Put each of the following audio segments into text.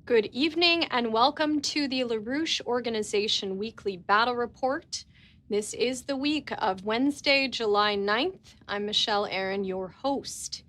Good evening and welcome to the LaRouche Organization Weekly Battle Report. This is the week of Wednesday, July 9th. I'm Michelle Aaron, your host.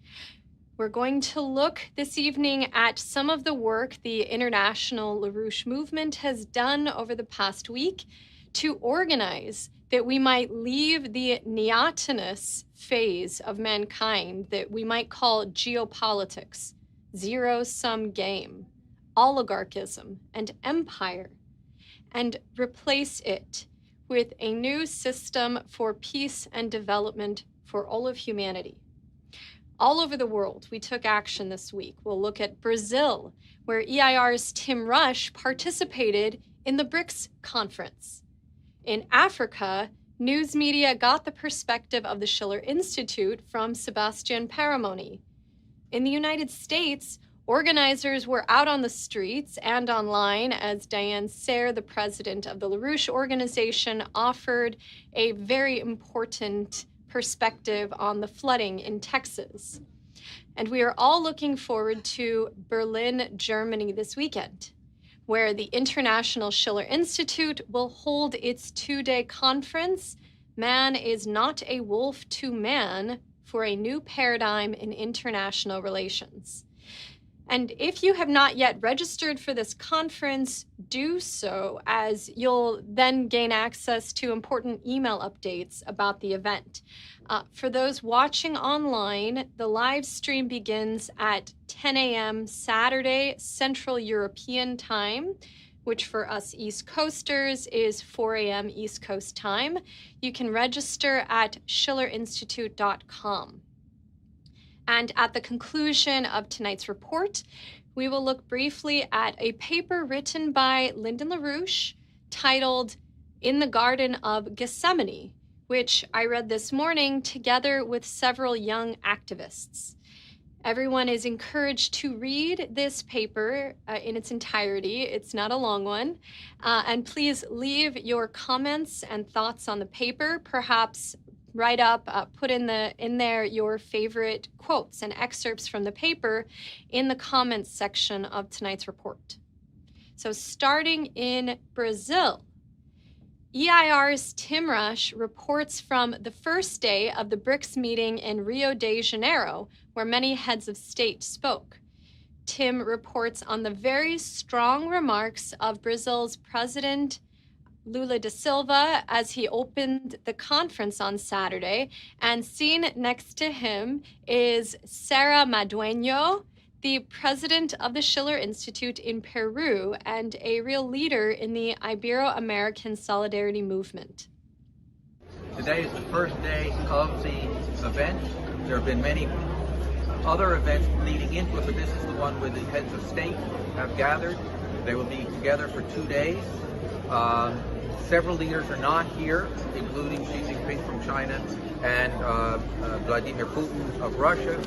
We're going to look this evening at some of the work the International LaRouche Movement has done over the past week to organize that we might leave the neotenous phase of mankind that we might call geopolitics, zero-sum game, oligarchism, and empire, and replace it with a new system for peace and development for all of humanity. All over the world, we took action this week. We'll look at Brazil, where EIR's Tim Rush participated in the BRICS conference. In Africa, news media got the perspective of the Schiller Institute from Sebastien Perimony. In the United States, organizers were out on the streets and online as Diane Sayre, the president of the LaRouche organization, offered a very important perspective on the flooding in Texas. And we are all looking forward to Berlin, Germany this weekend, where the International Schiller Institute will hold its two-day conference, Man is Not a Wolf to Man, for a new paradigm in international relations. And if you have not yet registered for this conference, do so, as you'll then gain access to important email updates about the event. For those watching online, the live stream begins at 10 a.m. Saturday Central European Time, which for us East Coasters is 4 a.m. East Coast time. You can register at schillerinstitute.com. And at the conclusion of tonight's report, we will look briefly at a paper written by Lyndon LaRouche titled In the Garden of Gethsemane, which I read this morning together with several young activists. Everyone is encouraged to read this paper in its entirety. It's not a long one. And please leave your comments and thoughts on the paper, perhaps write up, put in there your favorite quotes and excerpts from the paper in the comments section of tonight's report. So starting in Brazil, EIR's Tim Rush reports from the first day of the BRICS meeting in Rio de Janeiro, where many heads of state spoke. Tim reports on the very strong remarks of Brazil's President Lula da Silva as he opened the conference on Saturday, and seen next to him is Sara Madueño, the president of the Schiller Institute in Peru and a real leader in the Ibero-American Solidarity Movement. Today is the first day of the event. There have been many other events leading into it, but this is the one where the heads of state have gathered. They will be together for 2 days. Several leaders are not here, including Xi Jinping from China and Vladimir Putin of Russia.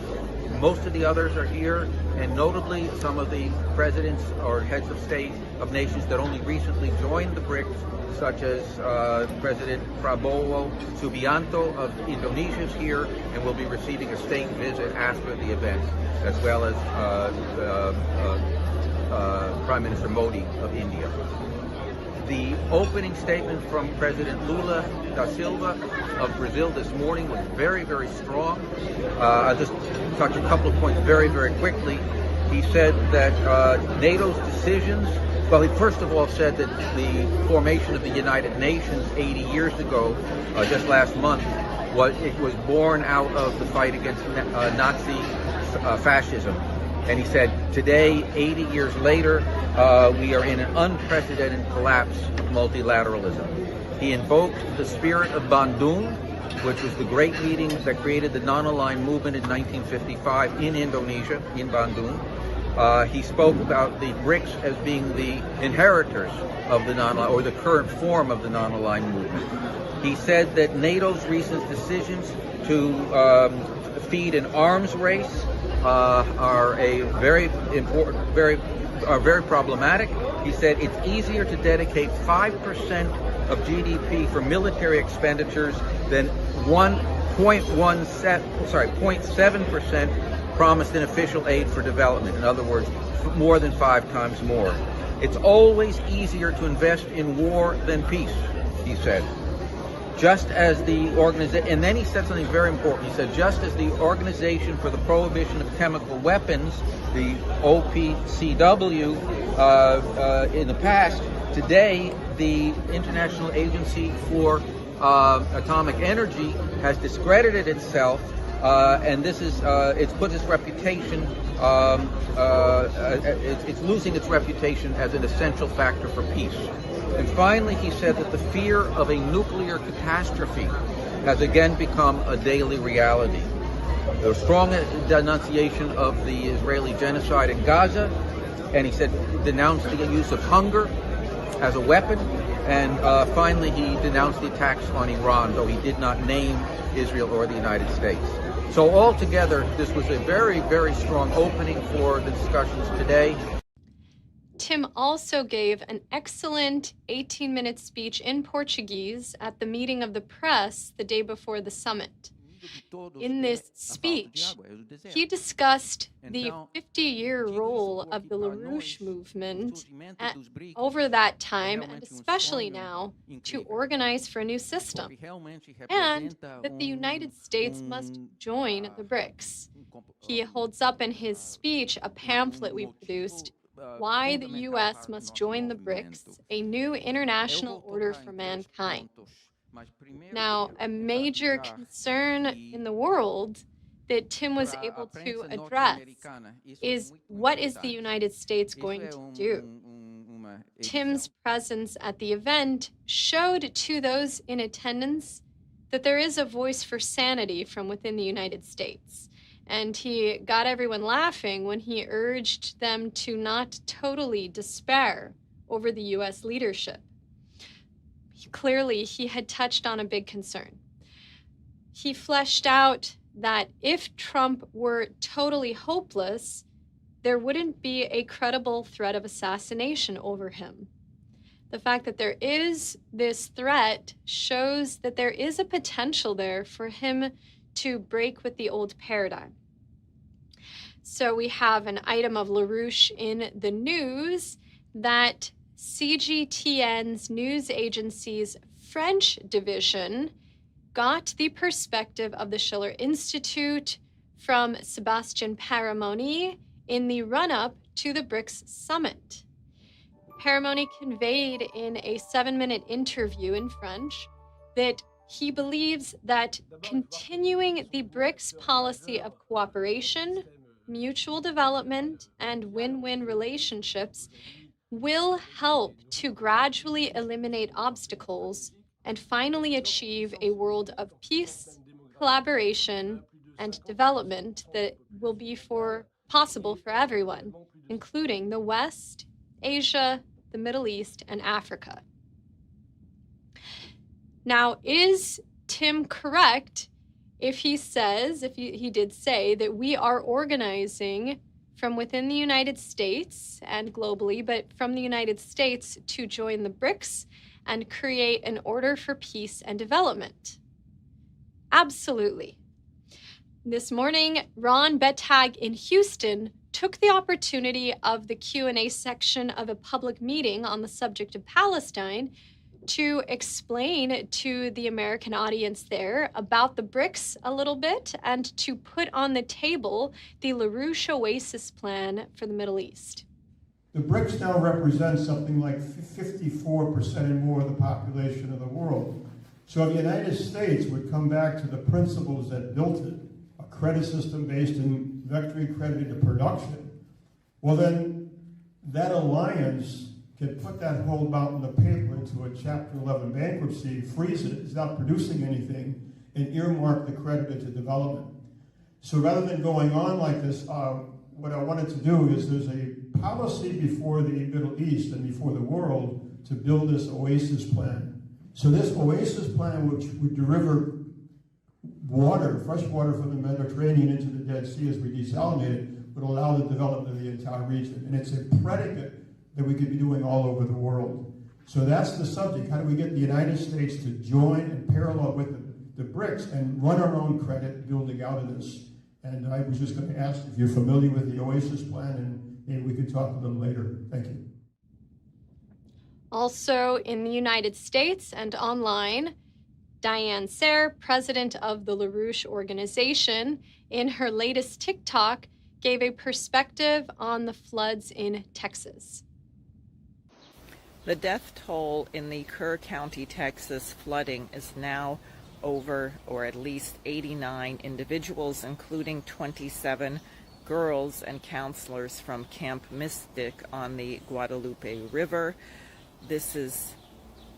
Most of the others are here, and notably some of the presidents or heads of state of nations that only recently joined the BRICS, such as President Prabowo Subianto of Indonesia is here and will be receiving a state visit after the event, as well as Prime Minister Modi of India. The opening statement from President Lula da Silva of Brazil this morning was very, very strong. I'll just touch a couple of points very, very quickly. He said that NATO's decisions, well, he first of all said that the formation of the United Nations 80 years ago, just last month, it was born out of the fight against Nazi fascism. And he said, today, 80 years later, we are in an unprecedented collapse of multilateralism. He invoked the spirit of Bandung, which was the great meeting that created the non-aligned movement in 1955 in Indonesia, in Bandung. He spoke about the BRICS as being the inheritors of the non-aligned, or the current form of the non-aligned movement. He said that NATO's recent decisions to feed an arms race are very problematic. He said it's easier to dedicate 5% of GDP for military expenditures than 0.7% promised an official aid for development. In other words, more than 5 times more. It's always easier to invest in war than peace, he said. Just as the organization, and then he said something very important. He said, just as the Organization for the Prohibition of Chemical Weapons, the OPCW, in the past, today the International Agency for Atomic Energy has discredited itself, and this is it's put its reputation. It's losing its reputation as an essential factor for peace. And finally, he said that the fear of a nuclear catastrophe has again become a daily reality. There was strong denunciation of the Israeli genocide in Gaza, and he said denounced the use of hunger as a weapon, and finally he denounced the attacks on Iran, though he did not name Israel or the United States. So altogether, this was a very, very strong opening for the discussions today. Tim also gave an excellent 18-minute speech in Portuguese at the meeting of the press the day before the summit. In this speech, he discussed the 50-year role of the LaRouche movement over that time, and especially now, to organize for a new system, and that the United States must join the BRICS. He holds up in his speech a pamphlet we produced, Why the U.S. Must Join the BRICS, a New International Order for Mankind. Now, a major concern in the world that Tim was able to address is, what is the United States going to do? Tim's presence at the event showed to those in attendance that there is a voice for sanity from within the United States. And he got everyone laughing when he urged them to not totally despair over the U.S. leadership. Clearly, he had touched on a big concern. He fleshed out that if Trump were totally hopeless, there wouldn't be a credible threat of assassination over him. The fact that there is this threat shows that there is a potential there for him to break with the old paradigm. So we have an item of LaRouche in the news that CGTN's news agency's French division got the perspective of the Schiller Institute from Sebastien Perimony in the run-up to the BRICS summit. Perimony conveyed in a 7-minute interview in French that he believes that continuing the BRICS policy of cooperation, mutual development, and win-win relationships will help to gradually eliminate obstacles and finally achieve a world of peace, collaboration, and development that will be possible for everyone, including the West, Asia, the Middle East, and Africa. Now, is Tim correct if he says, he did say that we are organizing from within the United States and globally, but from the United States to join the BRICS and create an order for peace and development? Absolutely. This morning, Ron Bettag in Houston took the opportunity of the Q&A section of a public meeting on the subject of Palestine to explain to the American audience there about the BRICS a little bit and to put on the table the LaRouche oasis plan for the Middle East. The BRICS now represent something like 54% and more of the population of the world. So if the United States would come back to the principles that built it, a credit system based in vectoring credit into production, well then that alliance can put that whole mountain of paper into a Chapter 11 bankruptcy, freeze it, it's not producing anything, and earmark the credit into development. So rather than going on like this, what I wanted to do is there's a policy before the Middle East and before the world to build this oasis plan. So this oasis plan, which would deliver water, fresh water from the Mediterranean into the Dead Sea as we desalinate it, would allow the development of the entire region. And it's a predicate that we could be doing all over the world. So that's the subject. How do we get the United States to join and parallel with the BRICS and run our own credit building out of this? And I was just going to ask if you're familiar with the oasis plan, and maybe we could talk a little later. Thank you. Also in the United States and online, Diane Sayre, president of the LaRouche organization, in her latest TikTok, gave a perspective on the floods in Texas. The death toll in the Kerr County, Texas flooding is now over, or at least 89 individuals, including 27 girls and counselors from Camp Mystic on the Guadalupe River. This is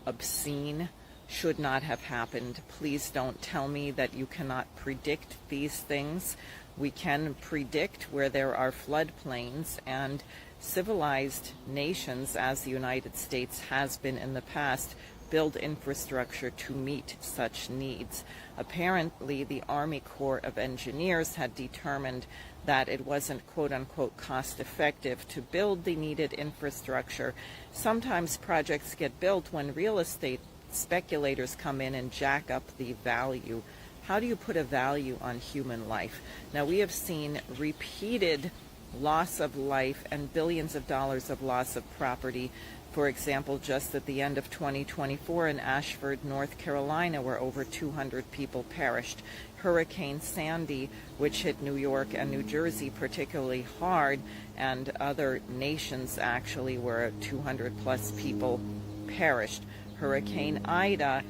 obscene, should not have happened. Please don't tell me that you cannot predict these things. We can predict where there are floodplains, and civilized nations, as the United States has been in the past, build infrastructure to meet such needs. Apparently, the Army Corps of Engineers had determined that it wasn't quote-unquote cost-effective to build the needed infrastructure. Sometimes projects get built when real estate speculators come in and jack up the value. How do you put a value on human life? Now, we have seen repeated loss of life and billions of dollars of loss of property. For example, just at the end of 2024 in Ashford, North Carolina, where over 200 people perished. Hurricane Sandy, which hit New York and New Jersey particularly hard, and other nations actually, where 200 plus people perished. Hurricane Ida,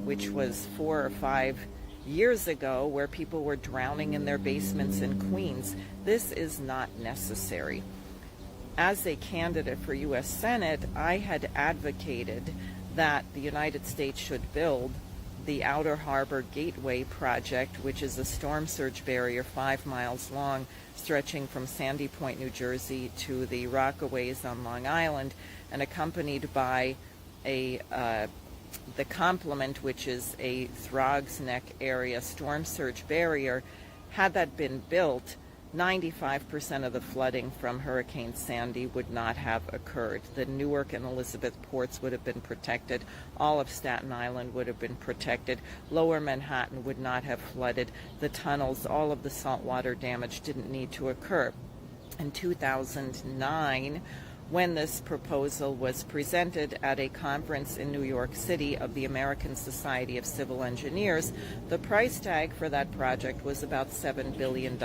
which was 4 or 5 years ago, where people were drowning in their basements in Queens. This is not necessary. As a candidate for U.S. Senate, I had advocated that the United States should build the Outer Harbor Gateway project, which is a storm surge barrier 5 miles long, stretching from Sandy Point, New Jersey to the Rockaways on Long Island, and accompanied by the complement, which is a Throgs Neck area storm surge barrier. Had that been built, 95% of the flooding from Hurricane Sandy would not have occurred. The Newark and Elizabeth ports would have been protected. All of Staten Island would have been protected. Lower Manhattan would not have flooded. The tunnels, all of the saltwater damage didn't need to occur. In 2009, when this proposal was presented at a conference in New York City of the American Society of Civil Engineers, the price tag for that project was about $7 billion.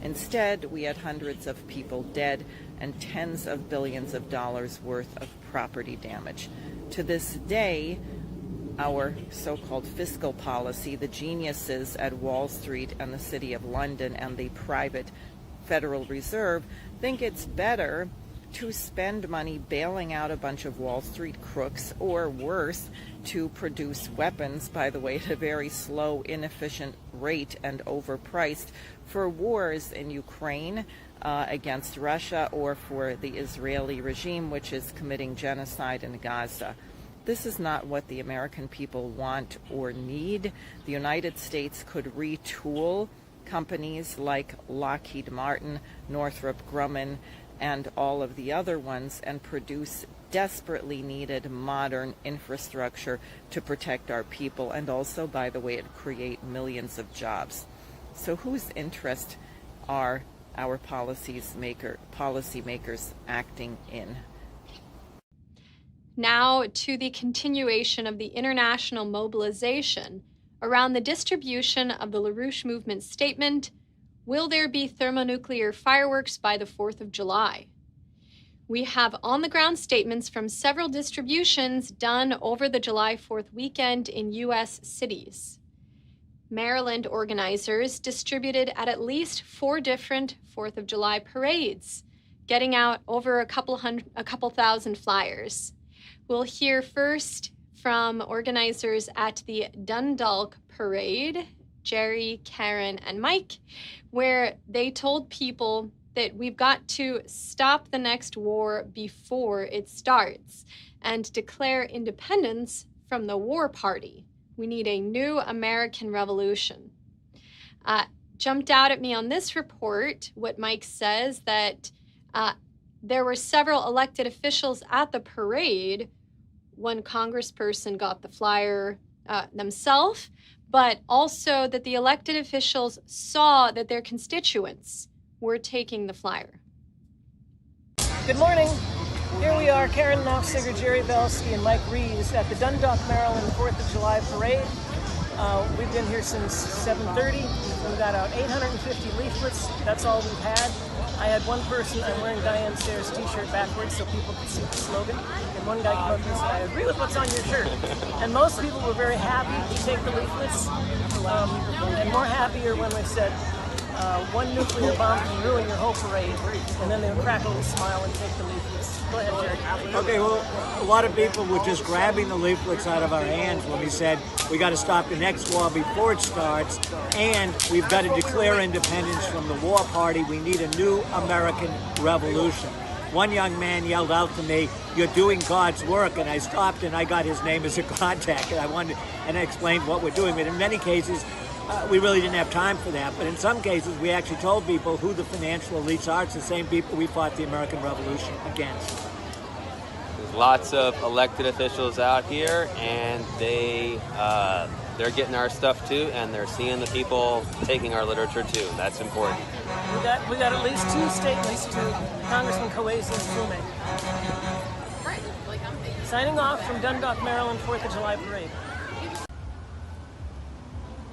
Instead, we had hundreds of people dead and tens of billions of dollars worth of property damage. To this day, our so-called fiscal policy, the geniuses at Wall Street and the City of London and the private Federal Reserve think it's better to spend money bailing out a bunch of Wall Street crooks, or worse, to produce weapons, by the way, at a very slow, inefficient rate and overpriced, for wars in Ukraine against Russia, or for the Israeli regime, which is committing genocide in Gaza. This is not what the American people want or need. The United States could retool companies like Lockheed Martin, Northrop Grumman, and all of the other ones, and produce desperately needed modern infrastructure to protect our people, and also, by the way, it create millions of jobs. So whose interest are our policymakers acting in? Now to the continuation of the international mobilization around the distribution of the LaRouche movement statement, "Will there be thermonuclear fireworks by the 4th of July?" We have on-the-ground statements from several distributions done over the July 4th weekend in U.S. cities. Maryland organizers distributed at least 4 different 4th of July parades, getting out over a couple thousand flyers. We'll hear first from organizers at the Dundalk Parade, Jerry, Karen, and Mike, where they told people that we've got to stop the next war before it starts and declare independence from the war party. We need a new American revolution. Jumped out at me on this report, what Mike says, that there were several elected officials at the parade. One congressperson got the flyer themselves, but also that the elected officials saw that their constituents were taking the flyer. Good morning. Here we are, Karen Knopfsiger, Jerry Belsky, and Mike Reeves at the Dundalk, Maryland 4th of July parade. We've been here since 7:30. We got out 850 leaflets. That's all we've had. I had one person, I'm wearing Diane Sayre's t-shirt backwards so people could see the slogan. And one guy came up and said, I agree with what's on your shirt. And most people were very happy to take the leaflets. And more happier when we said, one nuclear bomb can ruin your whole parade. And then they would crack a little smile and take the leaflets. Go ahead, Jerry. Okay, well, a lot of people were just grabbing the leaflets out of our hands when we said we got to stop the next war before it starts, and we've got to declare independence from the war party. We need a new American revolution. One young man yelled out to me, "You're doing God's work," and I stopped and I got his name as a contact, and I explained what we're doing. But in many cases, we really didn't have time for that. But in some cases, we actually told people who the financial elites are. It's the same people we fought the American Revolution against. There's lots of elected officials out here, and they're getting our stuff too, and they're seeing the people taking our literature too. That's important. We got at least 2 statements to Congressman Coase and Fume. Signing off from Dundalk, Maryland 4th of July parade.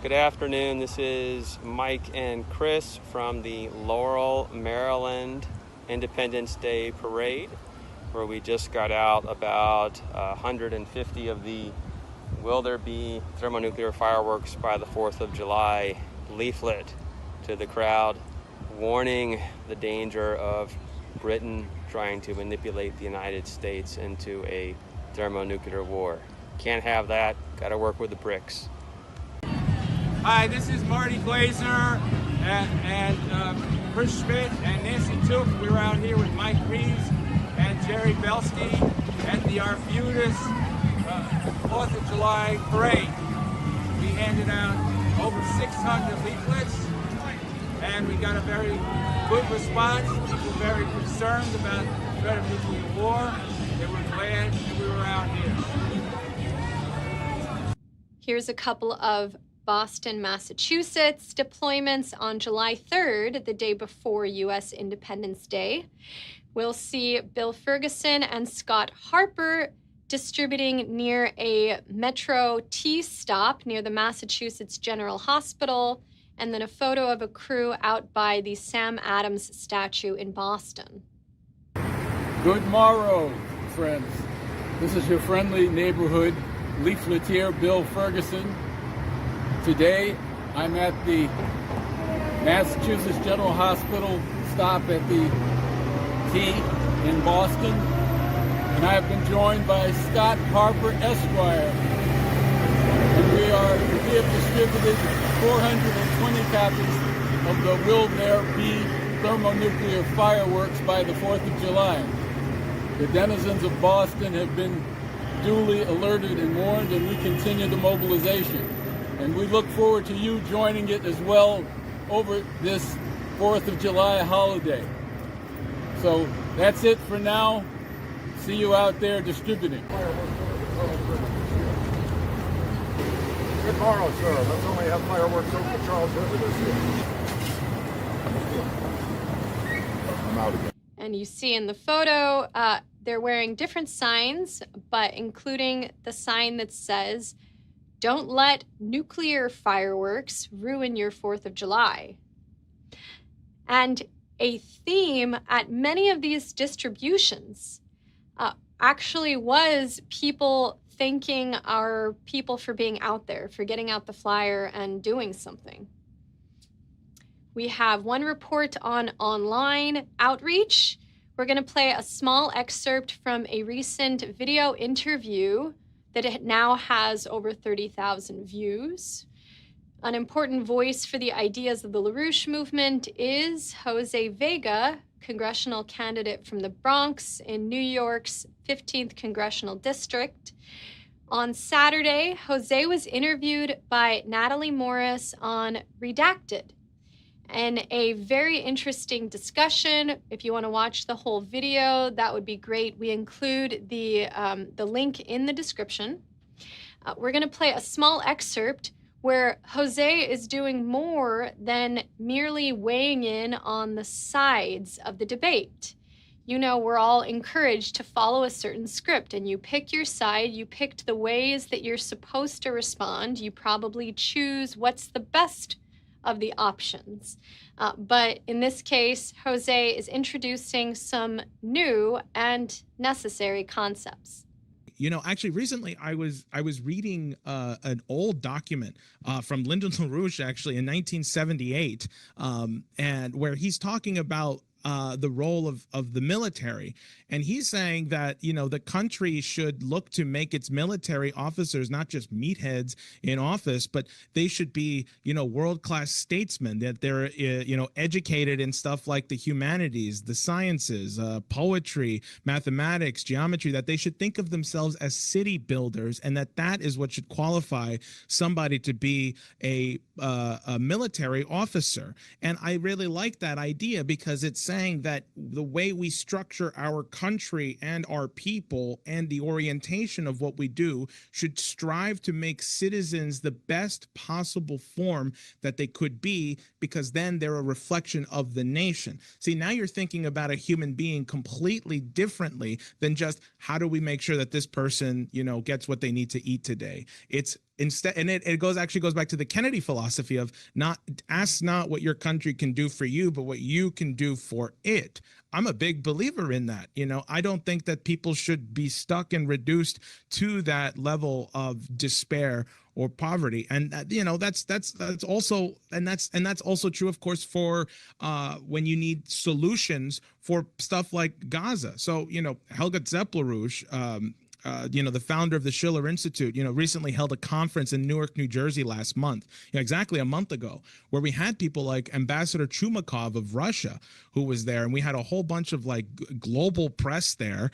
Good afternoon. This is Mike and Chris from the Laurel, Maryland Independence Day Parade, where we just got out about 150 of the "Will there be thermonuclear fireworks by the 4th of July" leaflet to the crowd, warning the danger of Britain trying to manipulate the United States into a thermonuclear war. Can't have that. Got to work with the BRICS. Hi, this is Marty Glazer and Chris Schmidt and Nancy Took. We were out here with Mike Reeves and Jerry Belsky at the Arbutus 4th of July parade. We handed out over 600 leaflets, and we got a very good response. People were very concerned about the threat of nuclear war. They were glad that we were out here. Here's a couple of Boston, Massachusetts deployments on July 3rd, the day before U.S. Independence Day. We'll see Bill Ferguson and Scott Harper distributing near a Metro T stop near the Massachusetts General Hospital, and then a photo of a crew out by the Sam Adams statue in Boston. Good morrow, friends. This is your friendly neighborhood leafleteer, Bill Ferguson. Today, I'm at the Massachusetts General Hospital stop at the T in Boston, and I have been joined by Scott Harper, Esquire. And we have distributed 420 copies of the "Will There Be Thermonuclear Fireworks by the 4th of July." The denizens of Boston have been duly alerted and warned, and we continue the mobilization. And we look forward to you joining it as well over this 4th of July holiday. So that's it for now. See you out there distributing. Good morrow, sir. Let's only have fireworks over Charles River this year. I'm out again. And you see in the photo, they're wearing different signs, but including the sign that says, "Don't let nuclear fireworks ruin your 4th of July." And a theme at many of these distributions actually was people thanking our people for being out there, for getting out the flyer and doing something. We have one report on online outreach. We're going to play a small excerpt from a recent video interview that it now has over 30,000 views. An important voice for the ideas of the LaRouche movement is Jose Vega, congressional candidate from the Bronx in New York's 15th Congressional District. On Saturday, Jose was interviewed by Natalie Morris on Redacted, and a very interesting discussion. If you want to watch the whole video, that would be great. We include the link in the description. We're going to play a small excerpt where Jose is doing more than merely weighing in on the sides of the debate. You know, we're all encouraged to follow a certain script, and you pick your side, you picked the ways that you're supposed to respond, you probably choose what's the best of the options. But in this case, Jose is introducing some new and necessary concepts. You know, actually, recently I was reading an old document from Lyndon LaRouche, actually in 1978, and where he's talking about the role of the military, and he's saying that, you know, the country should look to make its military officers not just meatheads in office, but they should be, you know, world-class statesmen, that they're you know, educated in stuff like the humanities, the sciences, poetry, mathematics, geometry, that they should think of themselves as city builders, and that is what should qualify somebody to be a military officer. And I really like that idea, because it's saying that the way we structure our country and our people and the orientation of what we do should strive to make citizens the best possible form that they could be, because then they're a reflection of the nation. See, now you're thinking about a human being completely differently than just how do we make sure that this person, you know, gets what they need to eat today. It's instead, and it actually goes back to the Kennedy philosophy of ask not what your country can do for you, but what you can do for it. I'm a big believer in that. You know, I don't think that people should be stuck and reduced to that level of despair or poverty. And you know, that's also true, of course, for when you need solutions for stuff like Gaza. So, you know, Helga LaRouche, you know, the founder of the Schiller Institute, you know, recently held a conference in Newark, New Jersey last month, you know, exactly a month ago, where we had people like Ambassador Chumakov of Russia, who was there, and we had a whole bunch of like global press there.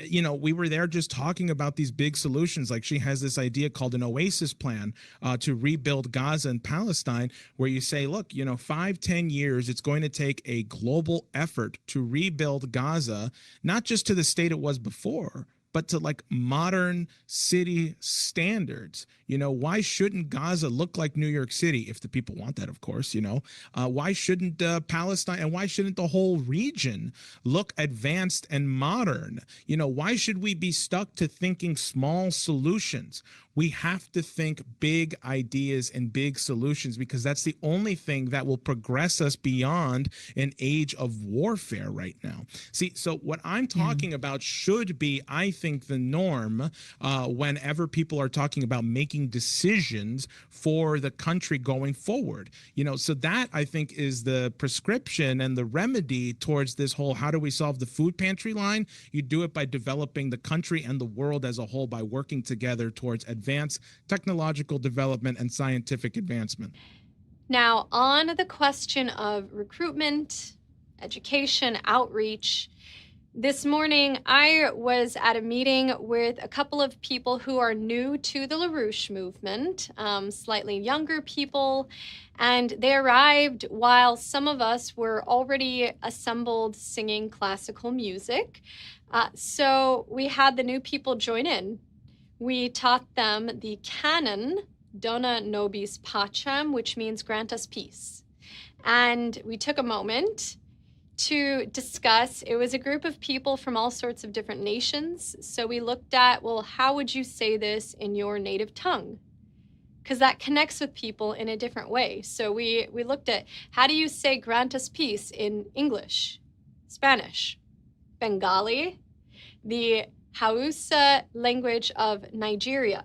You know, we were there just talking about these big solutions. Like, she has this idea called an oasis plan to rebuild Gaza and Palestine, where you say, look, you know, 5-10 years, it's going to take a global effort to rebuild Gaza, not just to the state it was before, but to like modern city standards. You know, why shouldn't Gaza look like New York City, if the people want that, of course? You know, why shouldn't Palestine, and why shouldn't the whole region look advanced and modern? You know, why should we be stuck to thinking small solutions? We have to think big ideas and big solutions, because that's the only thing that will progress us beyond an age of warfare right now. See, so what I'm talking about should be, I think, the norm whenever people are talking about making decisions for the country going forward. You know, so that, I think, is the prescription and the remedy towards this whole how do we solve the food pantry line. You do it by developing the country and the world as a whole by working together towards advanced technological development and scientific advancement. Now, on the question of recruitment, education, outreach, this morning I was at a meeting with a couple of people who are new to the LaRouche movement, slightly younger people, and they arrived while some of us were already assembled singing classical music. So we had the new people join in. We taught them the canon, Dona Nobis Pacem, which means grant us peace. And we took a moment to discuss. It was a group of people from all sorts of different nations. So we looked at, well, how would you say this in your native tongue? Because that connects with people in a different way. So we looked at, how do you say grant us peace in English, Spanish, Bengali, the Hausa language of Nigeria.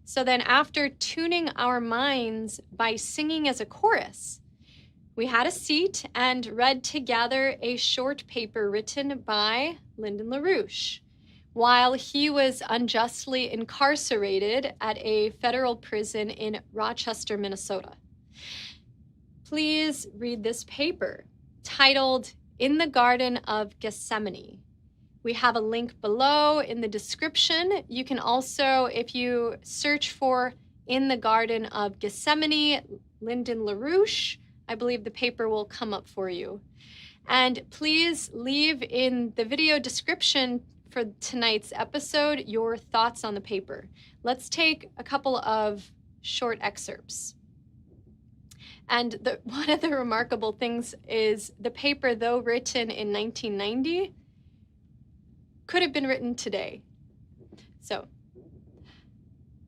So then, after tuning our minds by singing as a chorus, we had a seat and read together a short paper written by Lyndon LaRouche while he was unjustly incarcerated at a federal prison in Rochester, Minnesota. Please read this paper titled In the Garden of Gethsemane. We have a link below in the description. You can also, if you search for In the Garden of Gethsemane, Lyndon LaRouche, I believe the paper will come up for you. And please leave in the video description for tonight's episode your thoughts on the paper. Let's take a couple of short excerpts. And one of the remarkable things is the paper, though written in 1990, could have been written today. So,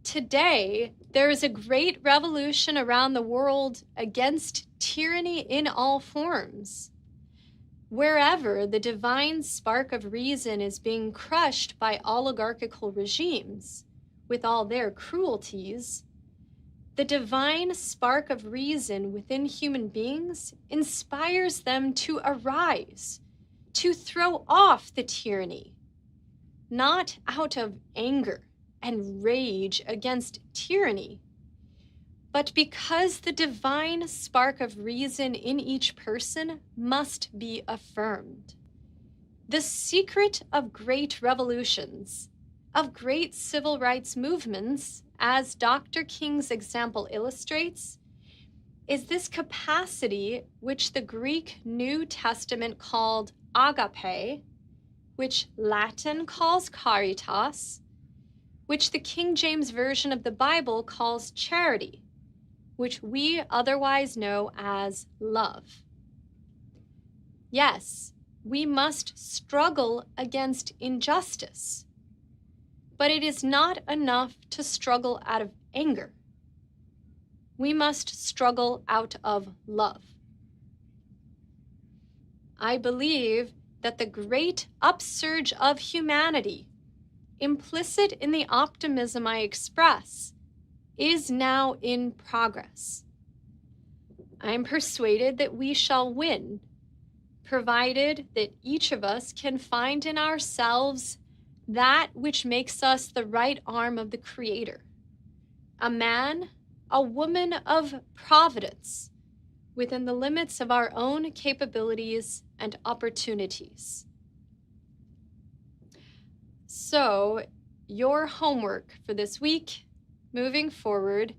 today, there is a great revolution around the world against tyranny in all forms. Wherever the divine spark of reason is being crushed by oligarchical regimes with all their cruelties, the divine spark of reason within human beings inspires them to arise, to throw off the tyranny, not out of anger and rage against tyranny, but because the divine spark of reason in each person must be affirmed. The secret of great revolutions, of great civil rights movements, as Dr. King's example illustrates, is this capacity which the Greek New Testament called agape, which Latin calls caritas, which the King James Version of the Bible calls charity, which we otherwise know as love. Yes, we must struggle against injustice, but it is not enough to struggle out of anger. We must struggle out of love. I believe that the great upsurge of humanity, implicit in the optimism I express, is now in progress. I am persuaded that we shall win, provided that each of us can find in ourselves that which makes us the right arm of the Creator, a man, a woman of providence, within the limits of our own capabilities and opportunities. So, your homework for this week, moving forward,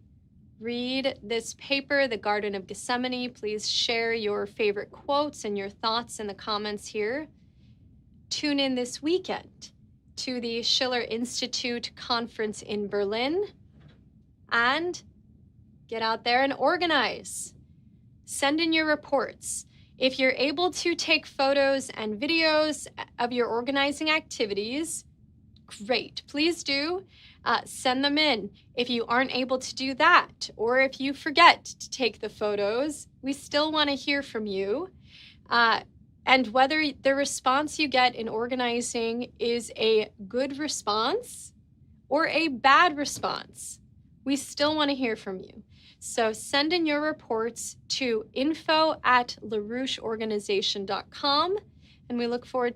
read this paper, The Garden of Gethsemane. Please share your favorite quotes and your thoughts in the comments here. Tune in this weekend to the Schiller Institute conference in Berlin, and get out there and organize. Send in your reports. If you're able to take photos and videos of your organizing activities, great, please do. Send them in. If you aren't able to do that, or if you forget to take the photos, we still want to hear from you. And whether the response you get in organizing is a good response or a bad response, we still want to hear from you. So send in your reports to info@laroucheorganization.com, and we look forward to